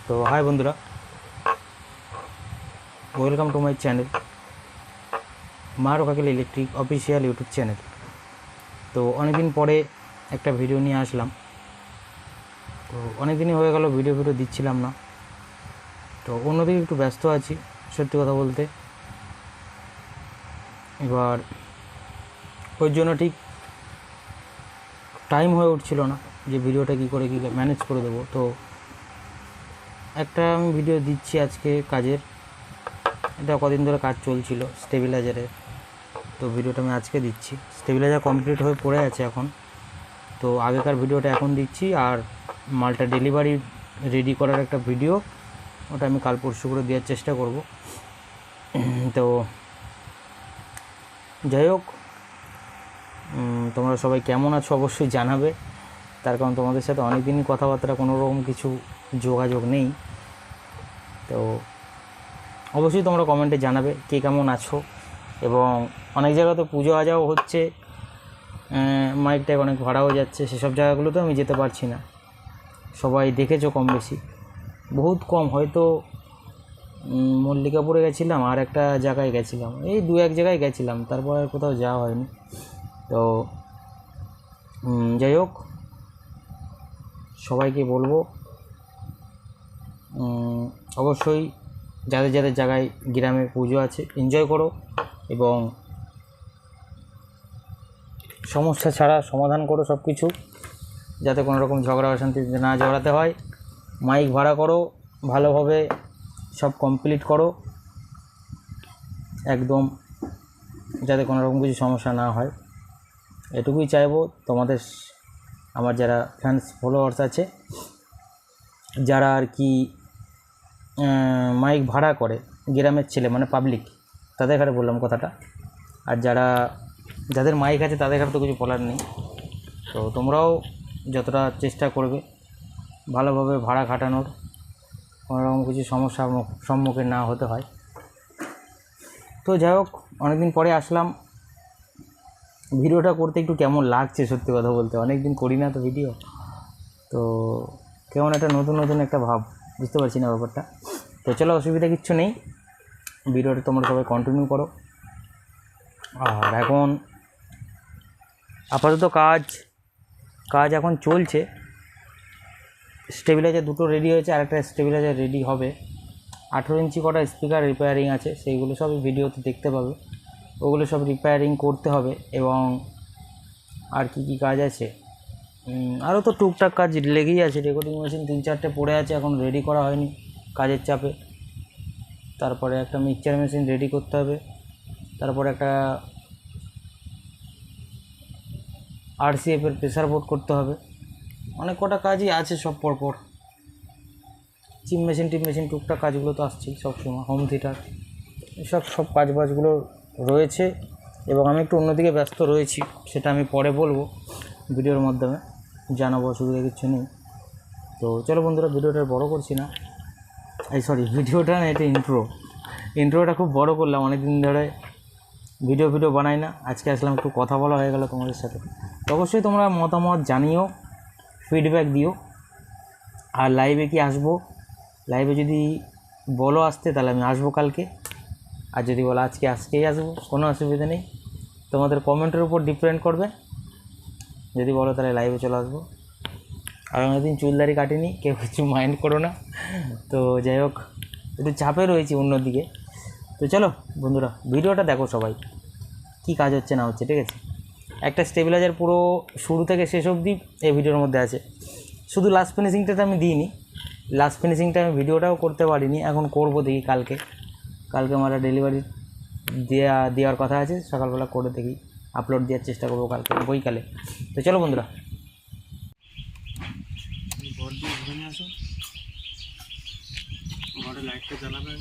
তো হাই বন্ধুরা, welcome to my channel মা রোকাকেল ইলেকট্রিক অফিসিয়াল ইউটিউব চ্যানেল। তো অনেকদিন পরে একটা ভিডিও নিয়ে আসলাম। তো অনেক দিনই হয়ে গেল ভিডিও দিচ্ছিলাম না। তো অন্যদিকে একটু ব্যস্ত আছি সত্যি কথা বলতে। এবার ওই জন্য ঠিক টাইম হয়ে উঠছিল না যে ভিডিওটা কী করে ম্যানেজ করে দেবো। তো একটা আমি ভিডিও দিচ্ছি আজকে কাজের, এটা কদিন ধরে কাজ চলছিল স্টেবিলাইজারের। তো ভিডিওটা আমি আজকে দিচ্ছি। স্টেবিলাইজার কমপ্লিট হয়ে পড়ে আছে এখন। তো আগেকার ভিডিওটা এখন দিচ্ছি, আর মালটা ডেলিভারি রেডি করার একটা ভিডিও, ওটা আমি কাল পরশু করে দেওয়ার চেষ্টা করব। তো যাই হোক, তোমরা সবাই কেমন আছো অবশ্যই জানাবে, তার কারণ তোমাদের সাথে অনেক দিনই কথাবার্তা, কোনো রকম কিছু যোগাযোগ নেই। তো অবশ্যই তোমরা কমেন্টে জানাবে কে কেমন আছো। এবং অনেক জায়গায় তো পুজো আজাও হচ্ছে, মাইকটা অনেক ভাড়াও যাচ্ছে, সেসব জায়গাগুলোতে আমি যেতে পারছি না। সবাই দেখেছো কম বেশি, বহুত কম হয়তো মল্লিকাপুরে গেছিলাম, আর একটা জায়গায় গেছিলাম, এই দু এক জায়গায় গেছিলাম, তারপর আর কোথাও যাওয়া হয়নি। তো যাই হোক, সবাইকে বলবো অবশ্যই যাদের যাদের জায়গায় গ্রামে পুজো আছে এনজয় করো, এবং সমস্যা ছাড়া সমাধান করো সব কিছু, যাতে কোনো রকম ঝগড়া অশান্তিতে না জড়াতে হয়। মাইক ভাড়া করো, ভালোভাবে সব কমপ্লিট করো একদম, যাতে কোনো রকম কিছু সমস্যা না হয়। এটুকুই চাইবো তোমাদের, আমার যারা ফ্যান্স ফলোয়ার্স আছে, যারা আর কি মাইক ভাড়া করে, গ্রামের ছেলে মানে পাবলিক, তাদের ঘরে বললাম কথাটা। আর যাদের মাইক আছে তাদের ঘরে তো কিছু বলার নেই। তো তোমরাও যতটা চেষ্টা করবে ভালোভাবে ভাড়া খাটানোর, কোনো রকম কিছু সমস্যার সম্মুখীন না হতে হয়। তো যাই হোক, অনেকদিন পরে আসলাম, ভিডিওটা করতে একটু কেমন লাগছে সত্যি কথা বলতে, অনেক দিন করি না তো ভিডিও। তো কেমন একটা নতুন নতুন একটা ভাব, বুঝতে পারছি না ব্যাপারটা। তো চলো, অসুবিধা কিচ্ছু নেই, ভিডিওটা তোমরা সবাই কন্টিনিউ করো। আর এখন আপাতত কাজ এখন চলছে। স্টেবিলাইজার দুটো রেডি হয়েছে, আরেকটা স্টেবিলাইজার রেডি হবে। 18 ইঞ্চি কটা স্পিকার রিপেয়ারিং আছে, সেইগুলো সবই ভিডিওতে দেখতে পাবে। ওগুলো সব রিপেয়ারিং করতে হবে। এবং আর কি কাজ আছে, আরও তো টুকটাক কাজ লেগেই আছে। রেকর্ডিং মেশিন 3-4টে পড়ে আছে, এখন রেডি করা হয়নি কাজের চাপে। তারপরে একটা মিক্সচার মেশিন রেডি করতে হবে। তারপরে একটা RCF-এর প্রেসার বোর্ড করতে হবে। অনেক কটা কাজই আছে সব পরপর। চিপ মেশিন টুকটাক কাজগুলো তো আসছেই সবসময়, হোম থিয়েটার, সব কাজবাজগুলো রয়েছে। এবং আমি একটু অন্যদিকে ব্যস্ত রয়েছি, সেটা আমি পরে বলবো ভিডিওর মাধ্যমে, জানাবো, অসুবিধা কিছু নেই। তো চলো বন্ধুরা, ভিডিওটা বড় করছি না, ভিডিওটা না, এটা ইন্ট্রোটা খুব বড় করলাম। অনেক দিন ধরে ভিডিও বানাই না, আজকে আসলাম, একটু কথা বলা হয়ে গেল তোমাদের সাথে। তো অবশ্যই তোমরা মতামত জানিও, ফিডব্যাক দিও। আর লাইভে কি আসবো, লাইভে যদি বলো আসতে, তাহলে আমি আসবো কালকে। আর যদি বলো আজকেই আসবো, কোনো অসুবিধা নেই, তোমাদের কমেন্টের উপর ডিপেন্ড করবে। যদি বলো তাহলে লাইভে চলে আসবো। আর অনেকদিন চুলদারি কাটিনি, কেউ কিছু মাইন্ড করো না। তো যাই হোক, একটু চাপে রয়েছি অন্যদিকে। তো চলো বন্ধুরা, ভিডিওটা দেখো সবাই, কি কাজ হচ্ছে না হচ্ছে, ঠিক আছে। একটা স্টেবিলাইজার পুরো শুরু থেকে শেষ অবধি এই ভিডিওর মধ্যে আছে। শুধু লাস্ট ফিনিশিংটা আমি দিইনি, লাস্ট ফিনিশিংটা আমি ভিডিওটাও করতে পারিনি, এখন করবো দেখি কালকে আমার ডেলিভারি দেওয়ার কথা আছে, সকালবেলা করে দেখি আপলোড দেওয়ার চেষ্টা করবো কালকে বইকালে। তো চলো বন্ধুরা, আসো, ঘরে লাইটটা জ্বালাবে।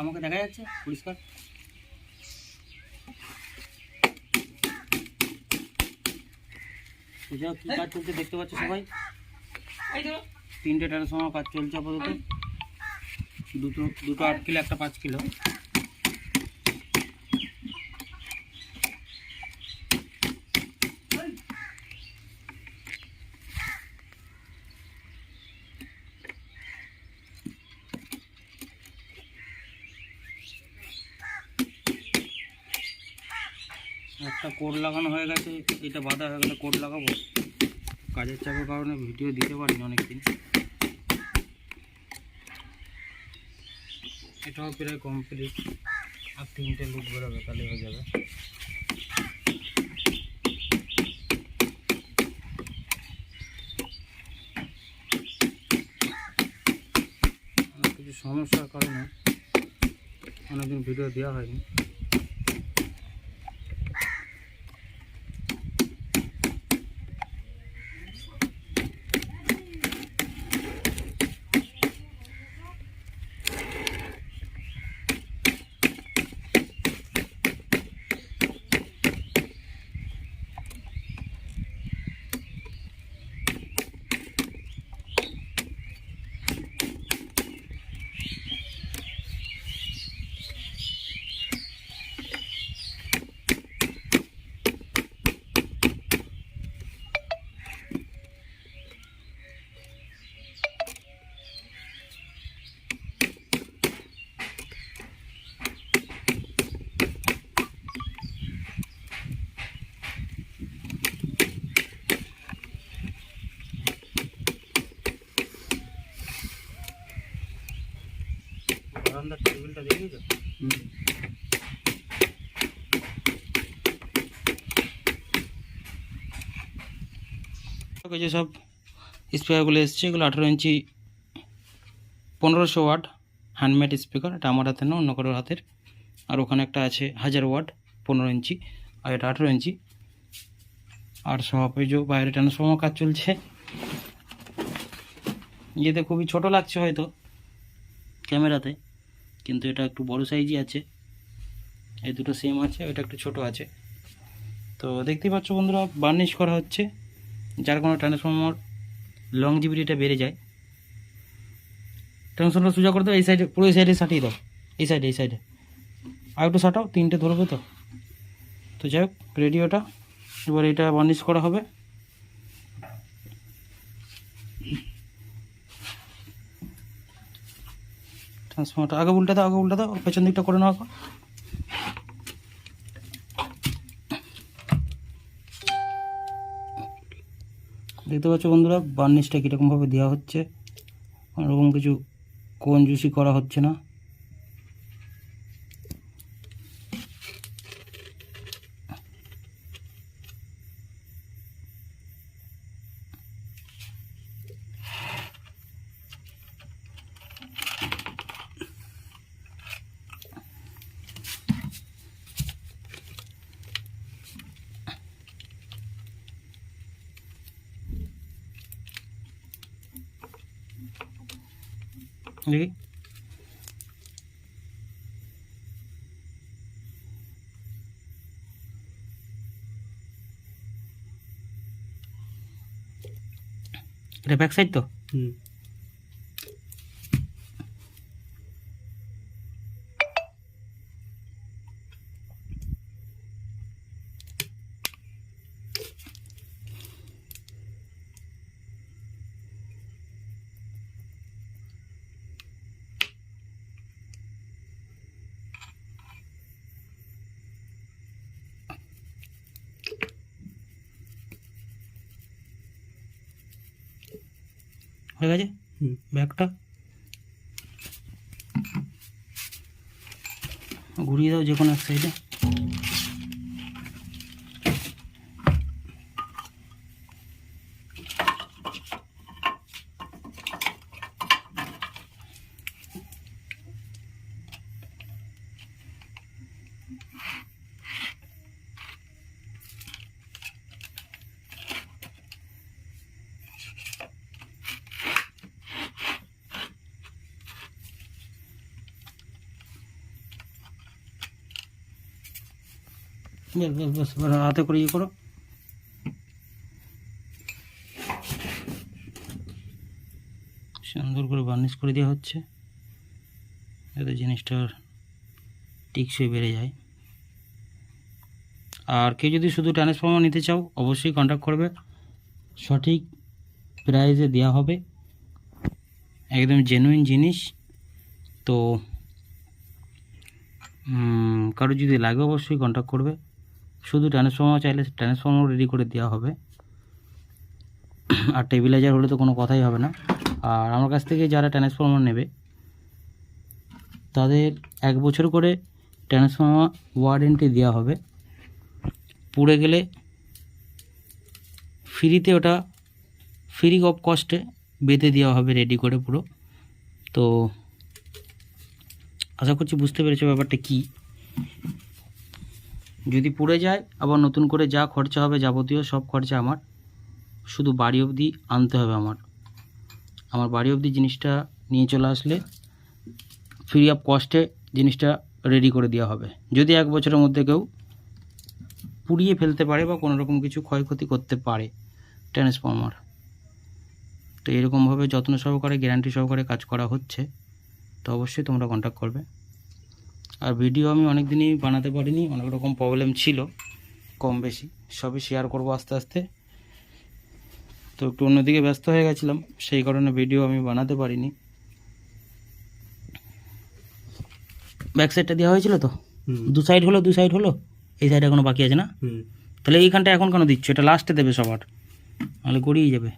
আমাকে দেখা যাচ্ছে পরিষ্কার? এছাড়াও কী কাজ চলছে দেখতে পাচ্ছ সবাই, 3টে ট্রান্সফর্মার কাজ চলছে আপাতত। দুটো 8 কিলো, একটা 5 কিলো। একটা কোড লাগানো হয়ে গেছে, এটা বাঁধা হয়ে গেলে কোড লাগাবো। কাজের চাপের কারণে ভিডিও দিতে পারিনি অনেকদিন। এটাও প্রায় কমপ্লিট, আর 3টে লুপ বেরোবে, তাহলে হয়ে যাবে। কিছু সমস্যার কারণে অনেকদিন ভিডিও দেওয়া হয়নি। বারান্দার টেবিলটা দেখেছো? যে সব স্পিকারগুলো এসছে, এগুলো 18 ইঞ্চি 1500 ওয়াট হ্যান্ডমেড স্পিকার। এটা আমার হাতে না, অন্য কারোর হাতের। আর ওখানে একটা আছে 1000 ওয়াট 15 ইঞ্চি, আর এটা 18 ইঞ্চি। আর সব এই যে বাইরে ট্রান্সফর্মার কাজ চলছে। ইয়েতে খুবই ছোট লাগছে হয়তো ক্যামেরাতে, কিন্তু এটা একটু বড় সাইজই আছে। এই দুটো সেম আছে, এটা একটু ছোট আছে। তো দেখতেই পাচ্ছ বন্ধুরা, বার্নিশ করা হচ্ছে, যার কোনো ট্রান্সফর্মার লংজিভিটিটা বেড়ে যায়। ট্রান্সফর্মার সোজা করে দাও, এই সাইডে, পুরো এই সাইডে সাটিয়ে দাও, এই সাইডে আর একটু সাটাও, 3টে ধরবে তো। তো যাই হোক, রেডিওটা এবার এটা বার্নিশ করা হবে। ট্রান্সফর্মারটা আগে উল্টে দাও, পেছন দিকটা করে নেওয়া। দেখতে পাচ্ছ বন্ধুরা, বার্নিশটা কীরকমভাবে দেওয়া হচ্ছে, ওরকম কিছু কঞ্জুসি করা হচ্ছে না। দেখি এটা ব্যাক সাইড তো। হয়ে গেছে ব্যাগটা, ঘুরিয়ে দাও যে কোনো এক সাইডে। বেশ বেশ বেশ এবার হাতে করে ইয়ে করো। সুন্দর করে বার্নিশ করে দেওয়া হচ্ছে যাতে জিনিসটার টিকসই বেড়ে যায়। আর কেউ যদি শুধু ট্রান্সফর্মার নিতে চাও অবশ্যই কন্ট্যাক্ট করবে, সঠিক প্রাইসে দেওয়া হবে, একদম জেনুইন জিনিস। তো কারো যদি লাগে অবশ্যই কন্ট্যাক্ট করবে। শুধু ট্রান্সফর্মার চাইলে ট্রান্সফর্মার রেডি করে দেওয়া হবে, আর টেবিলাইজার হলে তো কোনো কথাই হবে না। আর আমার কাছ থেকে যারা ট্রান্সফর্মার নেবে তাদের 1 বছর করে ট্রান্সফর্মার ওয়ারেন্টি দেওয়া হবে। পুড়ে গেলে ফ্রিতে ওটা ফ্রি অফ কস্টে বেঁধে দেওয়া হবে রেডি করে পুরো। তো আশা করছি বুঝতে পেরেছো ব্যাপারটা কি। যদি পুড়ে যায় আবার নতুন করে যা খরচা হবে যাবতীয় সব খরচা আমার, শুধু বাড়ি অবধি আনতে হবে। আমার বাড়ি অবধি জিনিসটা নিয়ে চলে আসলে ফ্রি অফ কস্টে জিনিসটা রেডি করে দেওয়া হবে। যদি 1 বছরের মধ্যে কেউ পুড়িয়ে ফেলতে পারে বা কোনো রকম কিছু ক্ষয়ক্ষতি করতে পারে ট্রান্সফর্মার, তো এরকমভাবে যত্ন সহকারে গ্যারান্টি সহকারে কাজ করা হচ্ছে। তো অবশ্যই তোমরা কন্ট্যাক্ট করবে। আর ভিডিও আমি অনেক দিনই বানাতে পারিনি, অনেক রকম প্রবলেম ছিল, কম বেশি সবই শেয়ার করব আস্তে আস্তে। তো একটু অন্যদিকে ব্যস্ত হয়ে গেছিলাম, সেই কারণে ভিডিও আমি বানাতে পারিনি। ব্যাক সাইডটা দেওয়া হয়েছিল তো, দু সাইড হলো, এই সাইড এখনো বাকি আছে না? তাহলে এইখানটা এখন কেন দিচ্ছ? এটা লাস্টে দেবে সবার, নাহলে গড়িয়ে যাবে।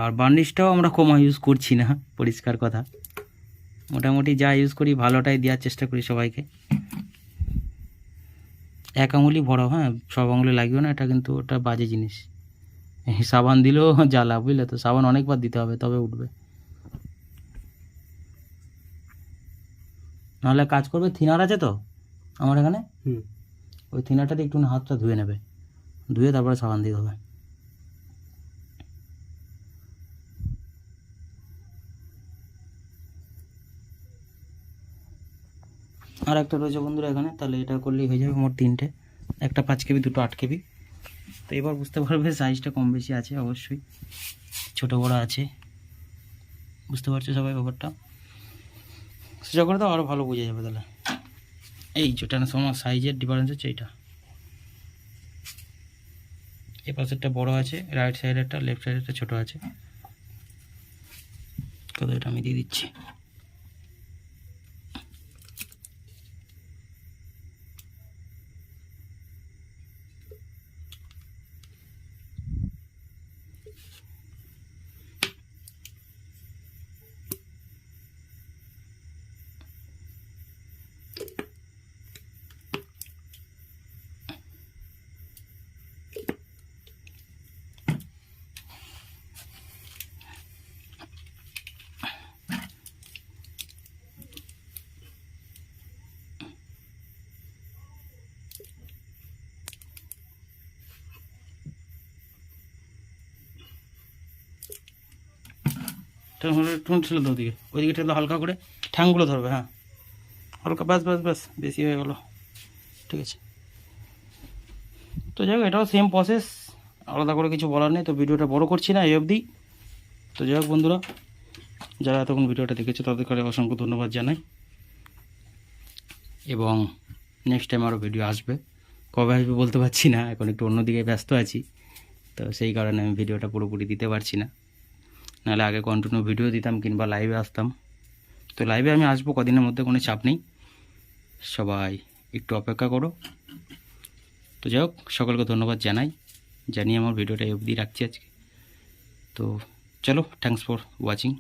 আর বার্নিশটাও আমরা কমা ইউজ করছি না, পরিষ্কার কথা। মোটামুটি যা ইউজ করি ভালোটাই দেওয়ার চেষ্টা করি সবাইকে। 1 আঙুলই বড়, হ্যাঁ, সব আঙুলে লাগবে না, এটা কিন্তু ওটা বাজে জিনিস। সাবান দিলেও জ্বালা, বুঝলে তো, সাবান অনেকবার দিতে হবে তবে উঠবে, নাহলে কাজ করবে। থিনার আছে তো আমার এখানে, ওই থিনারটাতে একটু হাতটা ধুয়ে নেবে, ধুয়ে তারপরে সাবান দিয়ে দেবে। আর একটা রয়েছে বন্ধুরা এখানে, তাহলে এটা করলেই হয়ে যাবে মোট 3টে, একটা 5 কেবি, দুটো 8 কেবি। তো এবার বুঝতে পারবে সাইজটা কম বেশি আছে, অবশ্যই ছোটো বড়ো আছে, বুঝতে পারছো সবাই ব্যাপারটা। সেটা করে তো আরও ভালো বোঝা যাবে। তাহলে এই যে ট্রান্সফর্মার সাইজের ডিফারেন্স হচ্ছে এইটা, এই পাশেরটা বড় আছে, রাইট সাইডেরটা, লেফট সাইডেরটা ছোটো আছে। কত এটা আমি দিয়ে দিচ্ছি। একটু ছিল তো ওদিকে, ওইদিকে ঠেলে হালকা করে, ঠ্যাংগুলো ধরবে, হ্যাঁ হালকা, ব্যাস ব্যাস ব্যাস, বেশি হয়ে গেল, ঠিক আছে। তো যাই হোক, এটাও সেম প্রসেস, আলাদা করে কিছু বলার নেই। তো ভিডিওটা বড় করছি না এই অবধি। তো যাই হোক বন্ধুরা, যারা এতক্ষণ ভিডিওটা দেখেছে তাদেরকে অসংখ্য ধন্যবাদ জানাই, এবং নেক্সট টাইম আরও ভিডিও আসবে। কবে আসবে বলতে পারছি না, এখন একটু অন্যদিকে ব্যস্ত আছি, তো সেই কারণে আমি ভিডিওটা পুরোপুরি দিতে পারছি না। নাহলে আগে কন্টিনিউ ভিডিও দিতাম কিংবা লাইভে আসতাম। তো লাইভে আমি আসবো কদিনের মধ্যে, কোনো চাপ নেই, সবাই একটু অপেক্ষা করো। তো যাই হোক, সকলকে ধন্যবাদ জানিয়ে আমার ভিডিওটা এই অবধি রাখছি আজকে। তো চলো, থ্যাঙ্কস ফর ওয়াচিং।